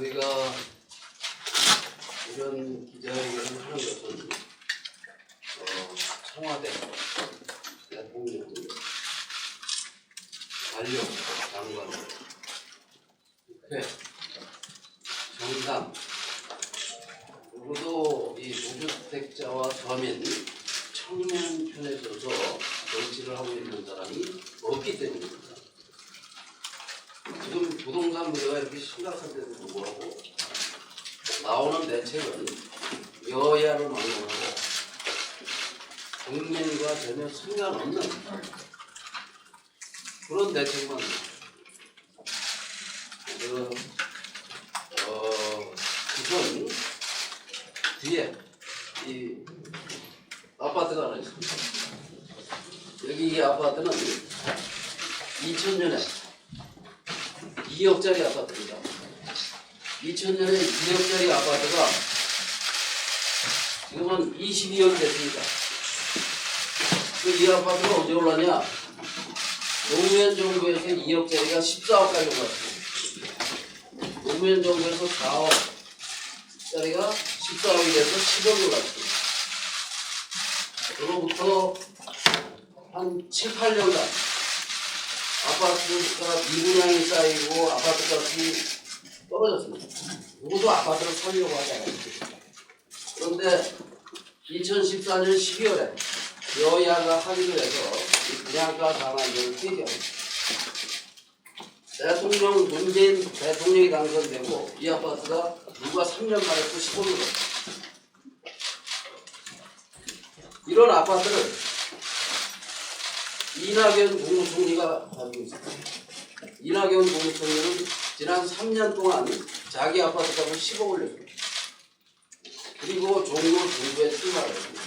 저희가 이런 기자회견을 하는 것은 청와대 대통령, 관료, 장관, 국회, 정당 누구도 이 무주택자와 서민, 청년 편에 서서 정치를 하고 있는 사람이 없기 때문입니다. 지금 부동산 문제가 이렇게 심각한데도 불구하고 나오는 대책은 여야를 막론하고 국민과 전혀 상관없는 그런 대책만 우선 뒤에 이 아파트가 하나 있습니다. 여기 이 아파트는 2000년에 2억짜리 아파트입니다. 2000년에 2억짜리 아파트가 지금은 22억이 됐습니다. 이 아파트가 언제 올랐냐? 노무현 정부에서 2억짜리가 14억까지 올랐습니다. 노무현 정부에서 4억짜리가 14억이 돼서 10억이 올랐습니다. 그로부터 한 7, 8년간 아파트가 미분양이 쌓이고 아파트값이 떨어졌습니다. 누구도 아파트를 살려고 하지 않았습니다. 그런데 2014년 12월에 여야가 합의를 해서 이 분양가 상한제를 폐지합니다. 대통령 문재인 대통령이 당선되고 이 아파트가 누가 3년 만에 또 10억이 올랐습니다. 이런 아파트를 이낙연 국무총리가 가지고 있습니다. 이낙연 국무총리는 지난 3년 동안 자기 아파트 값을 10억 올렸습니다. 그리고 종로 정부에 출마를 했습니다.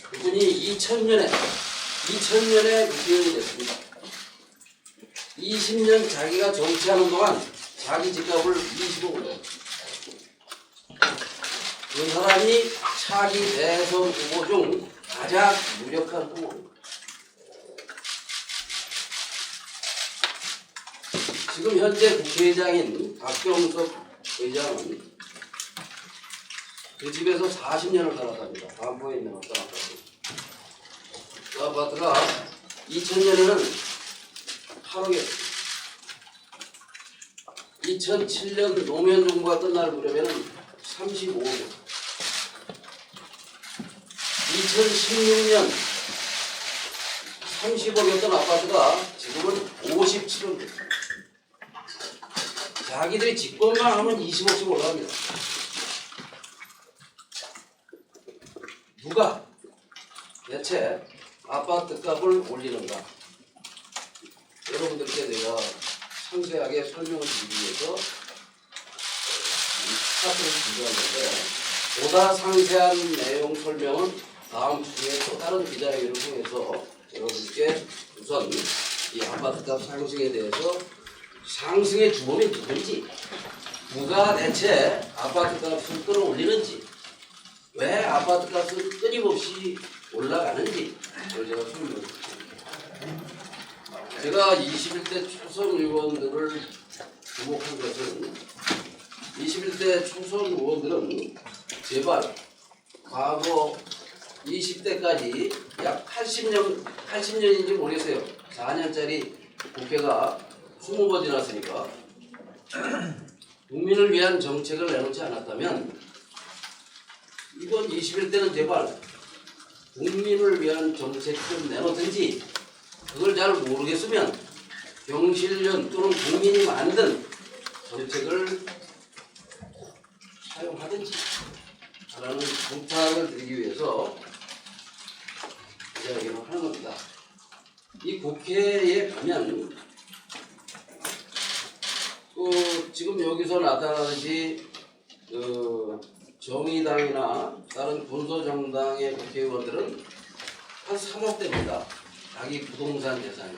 그분이 2000년에 국회의원이 됐습니다. 20년 자기가 정치하는 동안 자기 집값을 20억 올렸습니다. 그 사람이 차기 대선 후보 중 가장 무력한 후보입니다. 지금 현재 국회의장인 박병석 의장은 그 집에서 40년을 살았답니다. 반포에 있는 어떤 아파트. 그 아파트가 2000년에는 8억이었습니다. 2007년 노무현 정부가 끝날 무렵에는 35억이었습니다. 2016년 30억이었던 아파트가 지금은 57억입니다. 자기들이 집권만 하면 20억씩 올라갑니다. 누가 대체 아파트 값을 올리는가? 여러분들께 내가 상세하게 설명을 드리기 위해서 이 차트를 준비했는데 보다 상세한 내용 설명은 다음 주에 또 다른 기자회견을 통해서 여러분께 우선 이 아파트값 상승에 대해서 상승의 주범이 누군지, 누가 대체 아파트값을 끌어올리는지, 왜 아파트값은 끊임없이 올라가는지 그걸 제가 설명드리겠습니다. 제가 21대 초선 의원들을 주목한 것은 21대 초선 의원들은 제발 과거 20대까지 약 80년인지 모르겠어요. 4년짜리 국회가 20번 지났으니까 국민을 위한 정책을 내놓지 않았다면 이번 21대는 제발 국민을 위한 정책 좀 내놓든지, 그걸 잘 모르겠으면 경실련 또는 국민이 만든 정책을 사용하든지 라는 부탁을 드리기 위해서 이야기를 하는 겁니다. 이 국회에 가면 지금 여기서 나타나듯이 정의당이나 다른 군소정당의 국회의원들은 한 3억대입니다. 자기 부동산 재산이.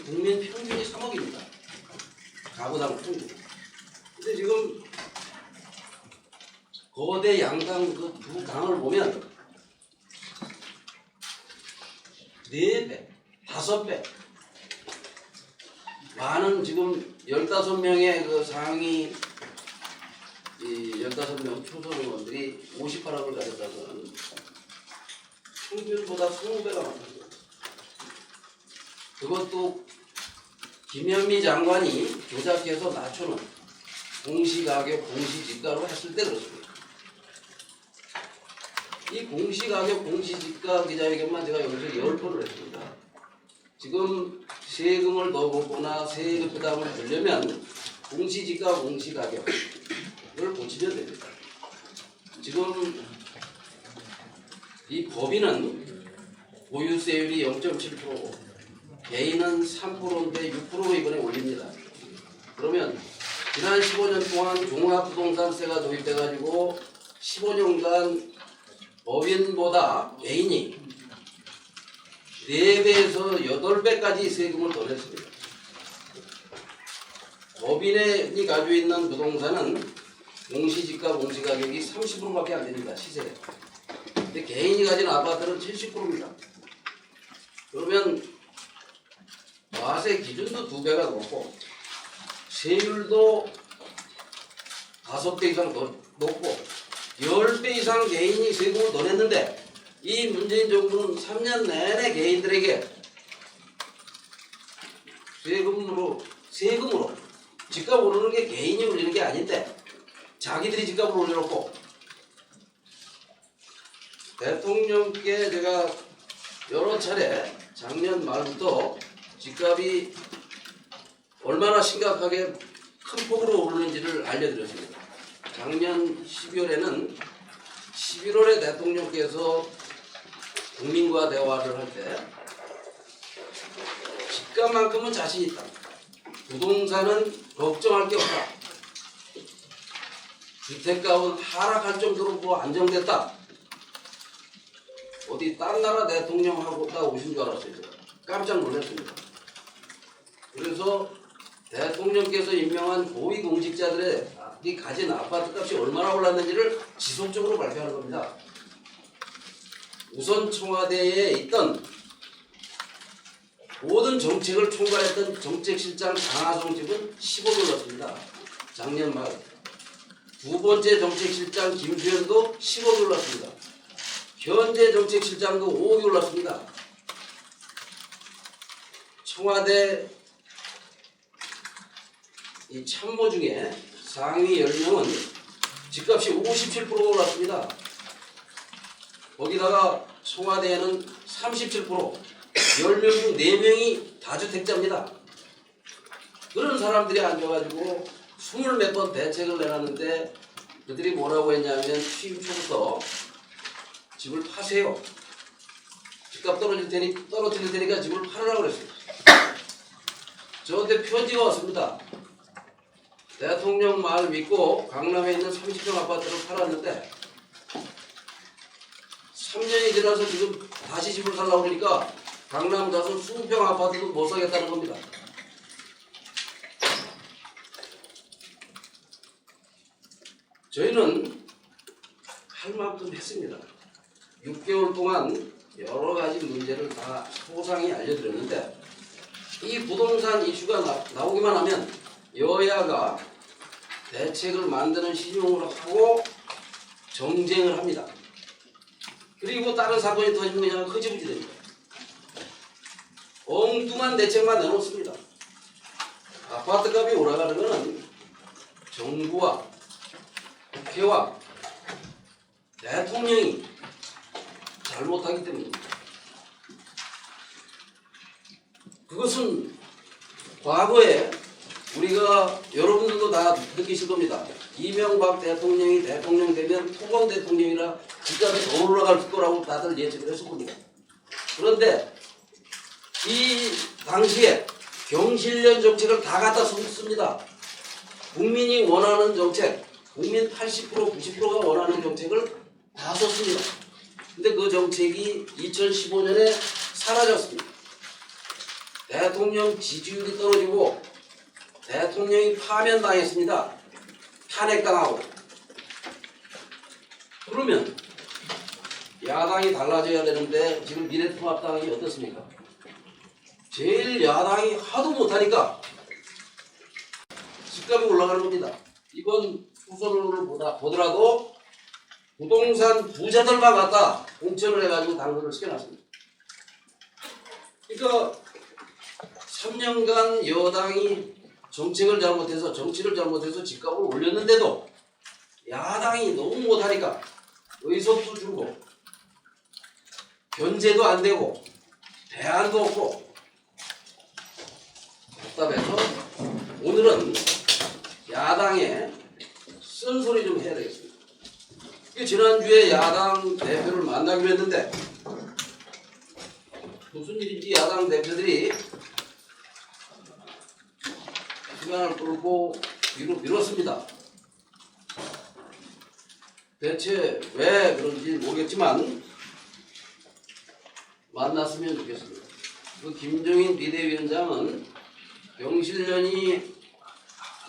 국민 평균이 3억입니다. 가구당 평균. 근데 지금 거대 양당 그 두 당을 보면 4배, 5배 많은 지금 15명의 그 상위 이 15명 초선 의원들이 58억을 가졌다면 평균보다 20배가 많다는 거예요. 그것도 김현미 장관이 조작해서 낮추는 공시가격, 공시지가로 했을 때 그렇습니다. 이 공시가격, 공시지가 기자회견만 제가 여기서 10번을 했습니다. 지금 세금을 더 걷거나 세금 부담을 들려면 공시지가, 공시가격을 고치면 됩니다. 지금 이 법인은 보유세율이 0.7%고 개인은 3%인데 6%로 이번에 올립니다. 그러면 지난 15년 동안 종합부동산세가 도입돼가지고 15년간 법인보다 개인이 4배에서 8배까지 세금을 더 냈습니다. 법인이 가지고 있는 부동산은 공시지가, 공시가격이 30%밖에 안 됩니다. 시세가. 근데 개인이 가진 아파트는 70%입니다. 그러면 과세 기준도 2배가 높고 세율도 5배 이상 더 높고 10배 이상 개인이 세금을 더 냈는데 이 문재인 정부는 3년 내내 개인들에게 세금으로 집값 오르는 게 개인이 올리는 게 아닌데 자기들이 집값을 올려놓고 대통령께 제가 여러 차례 작년 말부터 집값이 얼마나 심각하게 큰 폭으로 오르는지를 알려드렸습니다. 작년 12월에는 11월에 대통령께서 국민과 대화를 할 때 집값만큼은 자신 있다. 부동산은 걱정할 게 없다. 주택값은 하락할 정도로 뭐 안정됐다. 어디 딴 나라 대통령하고 다 오신 줄 알았어요. 깜짝 놀랐습니다. 그래서 대통령께서 임명한 고위공직자들이 가진 아파트값이 얼마나 올랐는지를 지속적으로 발표하는 겁니다. 우선 청와대에 있던 모든 정책을 총괄했던 정책실장 장하성 측은 10억 올랐습니다. 작년 말. 두 번째 정책실장 김수현도 10억 올랐습니다. 현재 정책실장도 5억이 올랐습니다. 청와대 이 참모 중에 상위 10명은 집값이 57%가 올랐습니다. 거기다가 청와대에는 37%, 10명 중 4명이 다주택자입니다. 그런 사람들이 앉아가지고 20몇 번 대책을 내놨는데 그들이 뭐라고 했냐면 취임 초부터 집을 파세요. 집값 떨어질 테니까 집을 팔으라고 그랬어요. 저한테 편지가 왔습니다. 대통령 말 믿고 강남에 있는 30평 아파트를 팔았는데 3년이 지나서 지금 다시 집을 살라고 그러니까 강남 가서 20평 아파트도 못 사겠다는 겁니다. 저희는 할 만큼 했습니다. 6개월 동안 여러 가지 문제를 다 소상히 알려드렸는데 이 부동산 이슈가 나오기만 하면 여야가 대책을 만드는 신용을 하고 정쟁을 합니다. 그리고 다른 사건이 터지면 그냥 흐지부지 됩니다. 엉뚱한 대책만 내놓습니다. 아파트값이 올라가는 것은 정부와 국회와 대통령이 잘못하기 때문입니다. 그것은 과거에 우리가 여러분들도 다 느끼실 겁니다. 이명박 대통령이 대통령 되면 토건 대통령이라 집값이 더 올라갈 거라고 다들 예측을 했을 겁니다. 그런데 이 당시에 경실련 정책을 다 갖다 썼습니다. 국민이 원하는 정책, 국민 80%, 90%가 원하는 정책을 다 썼습니다. 근데 그 정책이 2015년에 사라졌습니다. 대통령 지지율이 떨어지고 대통령이 파면당했습니다. 탄핵당하고. 그러면 야당이 달라져야 되는데 지금 미래통합당이 어떻습니까? 제일 야당이 하도 못하니까 집값이 올라가는 겁니다. 이번 초선을 보더라도 부동산 부자들만 갖다 공천을 해가지고 당선을 시켜놨습니다. 그러니까 3년간 여당이 정치를 잘못해서 집값을 올렸는데도 야당이 너무 못하니까 의석도 줄고 견제도 안 되고 대안도 없고 답답해서 오늘은 야당에 쓴소리 좀 해야 되겠습니다. 지난주에 야당 대표를 만나기로 했는데 무슨 일인지 야당 대표들이 시간을 끌고 미뤘습니다. 대체 왜 그런지 모르겠지만 만났으면 좋겠습니다. 김종인 비대위원장은 경실련이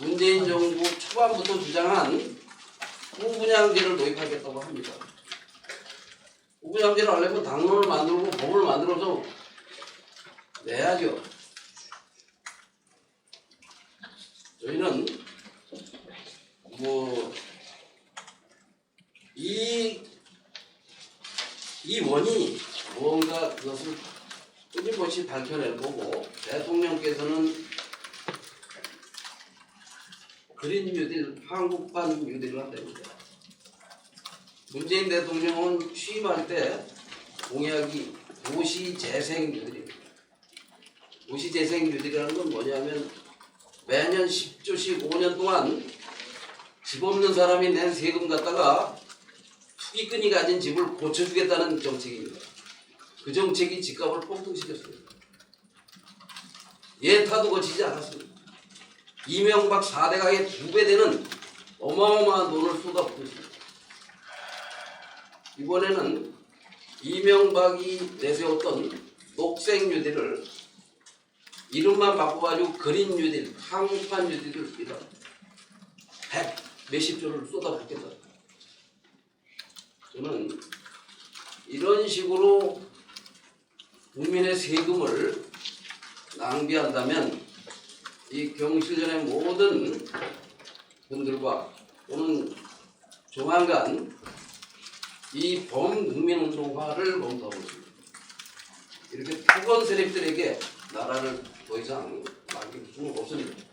문재인 정부 초반부터 주장한 후분양제를 도입하겠다고 합니다. 후분양제를 하려면 당론을 만들고 법을 만들어서 내야죠. 저희는 이 원인이 무언가 그것을 끊임없이 밝혀낼 거고, 대통령께서는 그린 뉴딜, 한국판 뉴딜을 한답니다. 문재인 대통령은 취임할 때 공약이 도시재생 뉴딜입니다. 도시재생 뉴딜이라는 건 뭐냐면 매년 10조씩 5년 동안 집 없는 사람이 낸 세금 갖다가 투기꾼이 가진 집을 고쳐주겠다는 정책입니다. 그 정책이 집값을 폭등시켰습니다. 예타도 거치지 않았습니다. 이명박 4대강의 2배 되는 어마어마한 돈을 쏟아붓고 있습니다. 이번에는 이명박이 내세웠던 녹색 뉴딜을 이름만 바꿔가지고 그린 뉴딜, 한국판 뉴딜을 100 몇십 조를 쏟아붓겠다. 저는 이런 식으로 국민의 세금을 낭비한다면 이 경실련의 모든 분들과 또는 조만간 이 범국민운동화를 검토하고 있습니다. 이렇게 토건 세력들에게 나라를 더 이상 맡길 수는 없습니다.